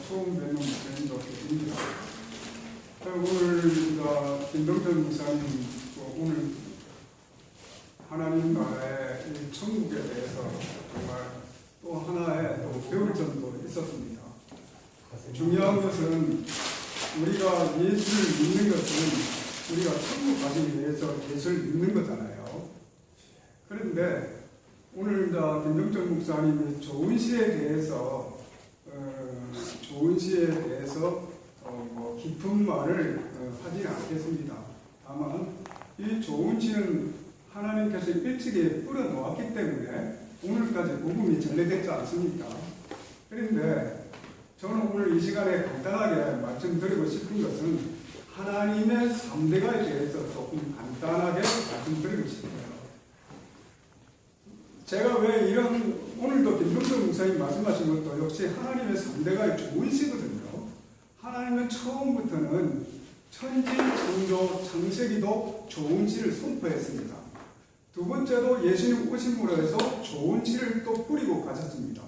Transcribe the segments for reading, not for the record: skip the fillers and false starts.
처음 뵙는 목사님도 계십니다. 오늘 김동철 목사님 오늘 하나님 나라의 이 천국에 대해서 정말 또 하나의 또 배울 점도 있었습니다. 중요한 것은 우리가 예수를 믿는 것은 우리가 천국 가기 위해서 예수를 믿는 거잖아요. 그런데 오늘 김동철 목사님이 좋은 시에 대해서 깊은 말을 하지는 않겠습니다. 다만 이 좋은 시는 하나님께서 일찍이 뿌려놓았기 때문에 오늘까지 복음이 전래되지 않습니까? 그런데 저는 오늘 이 시간에 간단하게 말씀드리고 싶은 것은 하나님의 3대가에 대해서 조금 간단하게 말씀드리고 싶어요. 제가 왜 오늘도 김동철 목사님 말씀하신 것도 역시 하나님의 3대가의 좋은 시거든요. 하나님은 처음부터는 천지, 창조, 창세기도 좋은 시를 선포했습니다. 두 번째로 예수님 오심으로 해서 좋은 시를 또 뿌리고 가셨습니다.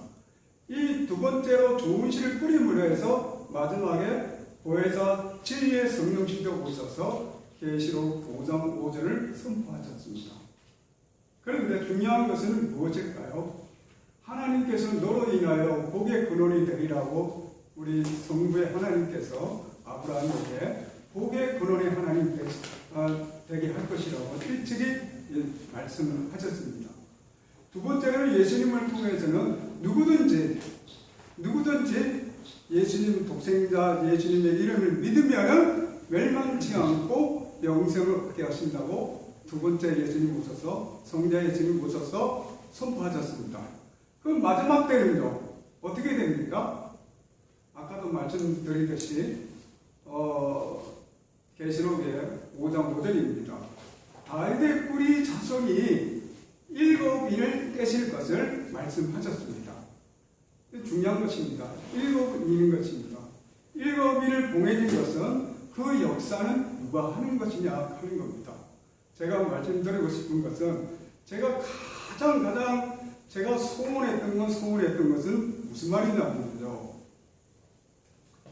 이 두 번째로 좋은 시를 뿌림으로 해서 마지막에 보혜사 진리의 성령시도 오셔서 계시록 5장 5절을 선포하셨습니다. 그런데 중요한 것은 무엇일까요? 하나님께서 너로 인하여 복의 근원이 되리라고 우리 성부의 하나님께서 아브라함에게 복의 근원의 하나님 되게 할 것이라고 일찍이 말씀을 하셨습니다. 두 번째는 예수님을 통해서는 누구든지 예수님 독생자 예수님의 이름을 믿으면 멸망치 않고 영생을 얻게 하신다고 두 번째 예수님 오셔서 성자 예수님 오셔서 선포하셨습니다. 그럼 마지막 때는요 어떻게 됩니까? 아까도 말씀드리듯이 계시록의 5장 5절입니다. 다윗의 뿌리 자손이 7인을 떼실 것을 말씀하셨습니다. 중요한 것입니다. 7인인 것입니다. 7인을 봉해진 것은 그 역사는 누가 하는 것이냐 하는 겁니다. 제가 말씀드리고 싶은 것은 제가 가장 제가 소원했던 것은 무슨 말이냐면요.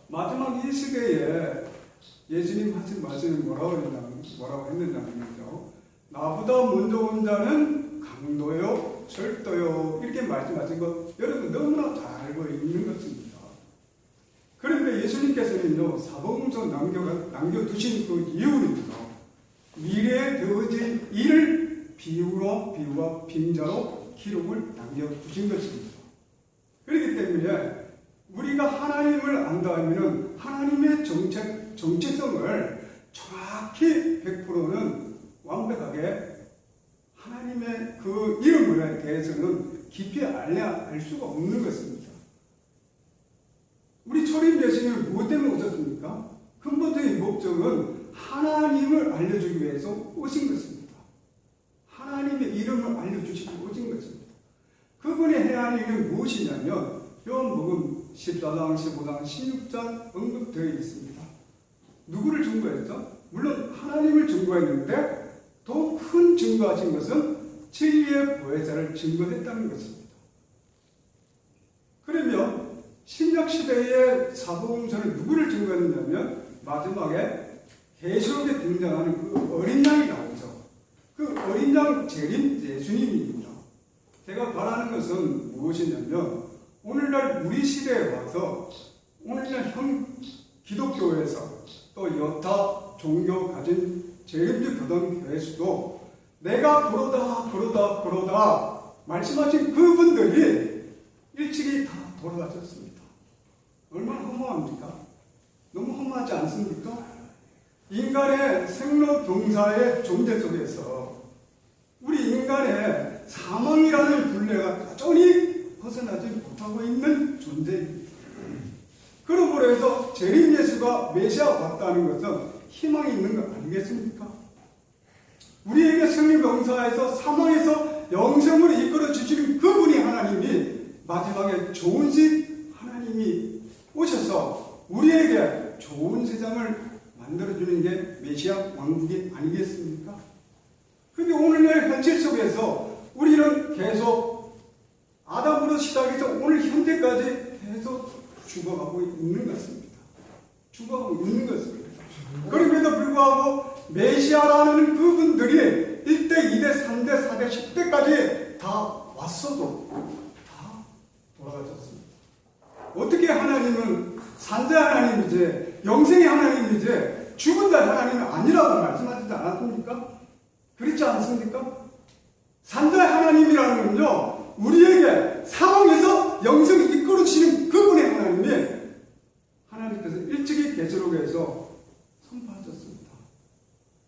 마지막 이 시대에 예수님 하신 말씀이 뭐라고 했느냐면요. 나보다 먼저 온 자는 강도요, 절도요 이렇게 말씀하신 것 여러분 너무나 잘 알고 있는 것입니다. 그런데 예수님께서는요 사복음서 남겨두신 그 이유는요. 미래에 되어질 일을 비유와 빙자로 기록을 남겨두신 것입니다. 그렇기 때문에 우리가 하나님을 안다면 하나님의 정체성을 정확히 100%는 완벽하게 하나님의 그 이름에 대해서는 깊이 알 수가 없는 것입니다. 우리 초림 예수님은 무엇 때문에 오셨습니까? 근본적인 목적은 하나님을 알려주기 위해서 오신 것입니다. 하나님의 이름을 알려주시고 오신 것입니다. 그분이 해야 할 일은 무엇이냐면 요한복음 14장, 15장, 16장 언급되어 있습니다. 누구를 증거했죠? 물론 하나님을 증거했는데 더 큰 증거하신 것은 진리의 보혜사를 증거했다는 것입니다. 그러면 신약시대의 사복음서는 누구를 증거했냐면 마지막에 계시록에 등장하는 그 어린 양이 나오죠. 그 어린 양 재림 예수님입니다. 제가 바라는 것은 무엇이냐면 오늘날 우리 시대에 와서 오늘날 기독교에서 또 여타 종교 가진 재림주 교단교회에서도 내가 그러다 말씀하신 그분들이 일찍이 다 돌아가셨습니다. 얼마나 허무합니까? 너무 허무하지 않습니까? 인간의 생로병사의 존재 속에서 우리 인간의 사망이라는 굴레가 여전히 벗어나지 못하고 있는 존재입니다. 그러므로 해서 재림 예수가 메시아 왔다는 것은 희망이 있는 것 아니겠습니까? 우리에게 생로병사에서 사망에서 영생으로 이끌어 주시는 그분이 하나님이 마지막에 좋은 집 하나님이 오셔서 우리에게 좋은 세상을 만들어주는 게 메시아 왕국이 아니겠습니까? 근데 오늘날 현실 속에서 우리는 계속 아담으로 시작해서 오늘 현재까지 계속 죽어가고 있는 것입니다. 죽어가고 있는 것입니다. 그럼에도 불구하고 메시아라는 그분들이 1대, 2대, 3대, 4대, 10대까지 다 왔어도 다 돌아가셨습니다. 어떻게 하나님은 산자 하나님이지 영생의 하나님이지 죽은 자 하나님은 아니라고 말씀하시지 않았습니까? 그렇지 않습니까? 산자의 하나님이라는 건요, 우리에게 사망에서 영생을 이끌어주시는 그분의 하나님이 하나님께서 일찍이 계시록에서 선포하셨습니다.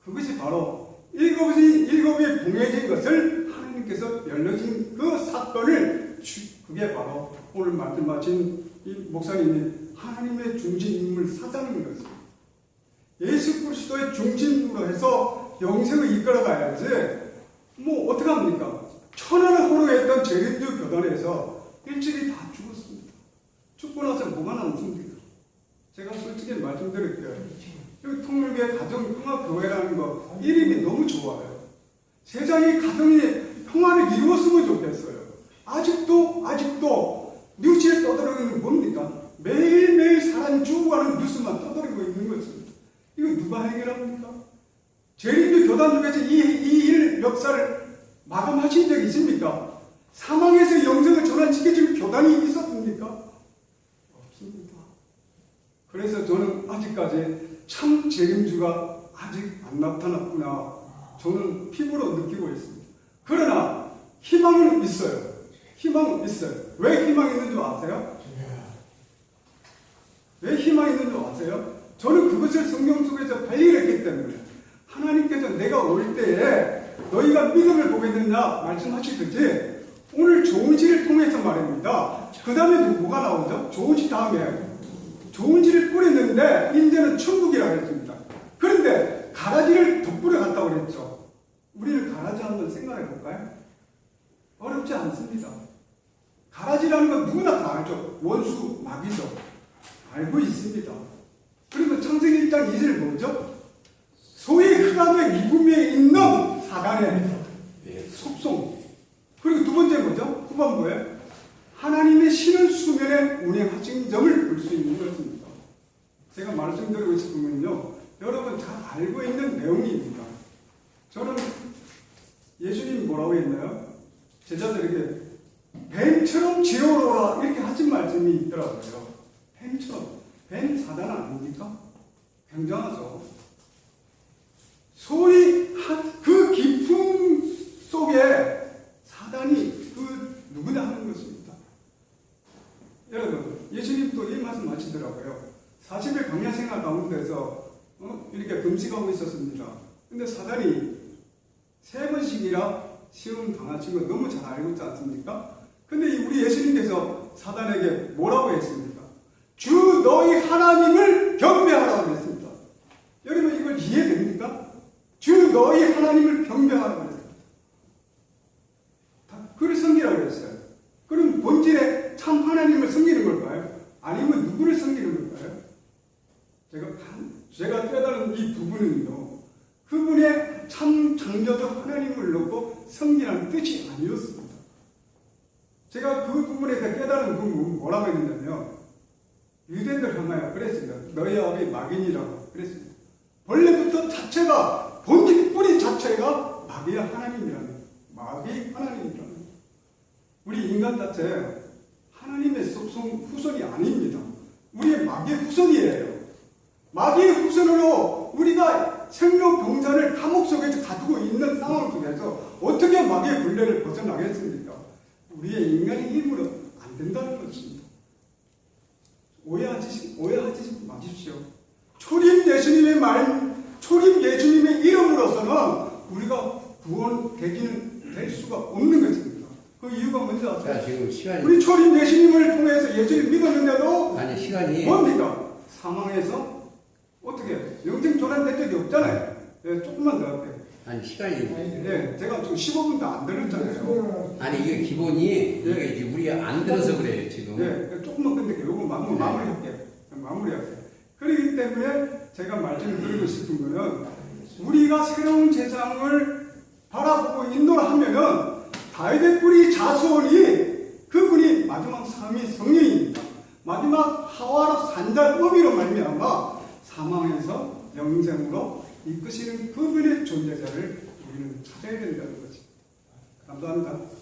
그것이 바로 일곱이 봉해진 것을 하나님께서 열려진 그 사건을 그게 바로 오늘 말씀하신 이 목사님이 하나님의 중심임을 사자는 것입니다. 예수 그리스도의 중심으로 해서 영생을 이끌어가야지 뭐 어떻게 합니까? 천하를 호로했던 재림주 교단에서 일찍이 다 죽었습니다. 죽고 나서 뭐가 남습니까? 제가 솔직히 말씀드릴게요. 여기 통일교회 가정평화교회라는 거 이름이 너무 좋아요. 세상에 가정이 평화를 이루었으면 좋겠어요. 아직도 뉴스에 떠들어가는 게 뭡니까? 매일매일 사람이 죽어가는 뉴스만 떠들고 있는 것입니다. 이거 누가 해결합니까? 재림주 교단 중에서 이 일 역사를 마감하신 적이 있습니까? 사망에서 영생을 전환시켜줄 교단이 있었습니까? 없습니다. 그래서 저는 아직까지 참 재림주가 아직 안 나타났구나. 저는 피부로 느끼고 있습니다. 그러나 희망은 있어요. 희망은 있어요. 왜 희망이 있는 줄 아세요? 왜 희망이 있는 줄 아세요? 저는 그것을 성경 속에서 발견했기 때문에 하나님께서 내가 올 때에 너희가 믿음을 보겠느냐 말씀하시듯이 오늘 좋은 시를 통해서 말입니다. 그 다음에 뭐가 나오죠? 좋은 시 다음에 좋은 시를 뿌렸는데 이제는 천국이라고 했습니다. 그런데 가라지를 덧뿌려 갔다고 그랬죠. 우리는 가라지 한번 생각해 볼까요? 어렵지 않습니다. 가라지라는 건 누구나 다 알죠. 원수, 마귀죠. 알고 있습니다. 그리고 창세기 1장 2절 뭐죠? 소위 흑암의 미궁에 있는 사단의 속성. 그리고 두 번째 뭐죠? 후반부에 하나님의 신을 수면에 운행하신 점을 볼 수 있는 것입니다. 제가 말씀드리고 싶은 건요, 여러분 잘 알고 있는 내용입니다. 저는 예수님이 뭐라고 했나요? 제자들에게 뱀처럼 지혜로라 이렇게 하신 말씀이 있더라고요. 뱀처럼. 뱀 사단 아닙니까? 굉장하죠. 소위 그 깊음 속에 사단이 그 누구나 하는 것입니다. 여러분, 예수님도 이 말씀 하시더라고요. 40일 광야 생활 가운데서 이렇게 금식하고 있었습니다. 근데 사단이 3번씩이나 시험 당하신 거 너무 잘 알고 있지 않습니까? 근데 우리 예수님께서 사단에게 뭐라고 했습니까? 주 너희 하나님을 경배하라고 했습니다. 여러분 이걸 이해됩니까? 주 너희 하나님을 경배하라고 했습니다. 그를 섬기라고 했어요. 그럼 본질에 참 하나님을 섬기는 걸까요? 아니면 누구를 섬기는 걸까요? 제가 깨달은 이 부분은요, 그분의 참 창조주 하나님을 놓고 섬기라는 뜻이 아니었습니다. 제가 그 부분에 대해 깨달은 부분은 뭐라고 했느냐면요, 유대인들 향하여 그랬습니다. 너희 아비 마귀니라고 그랬습니다. 원래부터 자체가, 본질 뿌리 자체가 마귀의 하나님이라는, 마귀 하나님이라는. 우리 인간 자체 하나님의 후손이 아닙니다. 우리의 마귀의 후손이에요. 마귀의 후손으로 우리가 생로병사를 감옥 속에서 가지고 있는 상황 속에서 어떻게 마귀의 굴레를 벗어나겠습니까? 우리의 인간의 힘으로 안 된다는 것입니다. 오해하지 마십시오. 초림 예수님의 이름으로서는 우리가 구원되기는 될 수가 없는 것입니다. 그 이유가 뭔지 아세요? 자, 지금 시간이 우리 초림 예수님을 통해서 예수를 믿었는데도 아니 시간이 뭡니까? 사망해서 어떻게 영생 전환된 적이 없잖아요. 네, 조금만 더 할게요. 아니 시간이 네, 제가 지금 15분도 안 들었잖아요. 아니 이게 기본이 이게 이제 우리가 안 들어서 그래요 지금. 네, 조금만 끝낼게요. 요거 마무리할게요. 마무리할게요. 그렇기 때문에 제가 말씀을 드리고 싶은 거는 우리가 새로운 세상을 바라보고 인도를 하면은 다윗의 뿌리 자손이 그분이 마지막 3위 성령입니다. 마지막 하와로 산자 의미로 말미암아 사망에서 영생으로 이끄시는 그분의 존재자를 우리는 찾아야 된다는 거지. 감사합니다.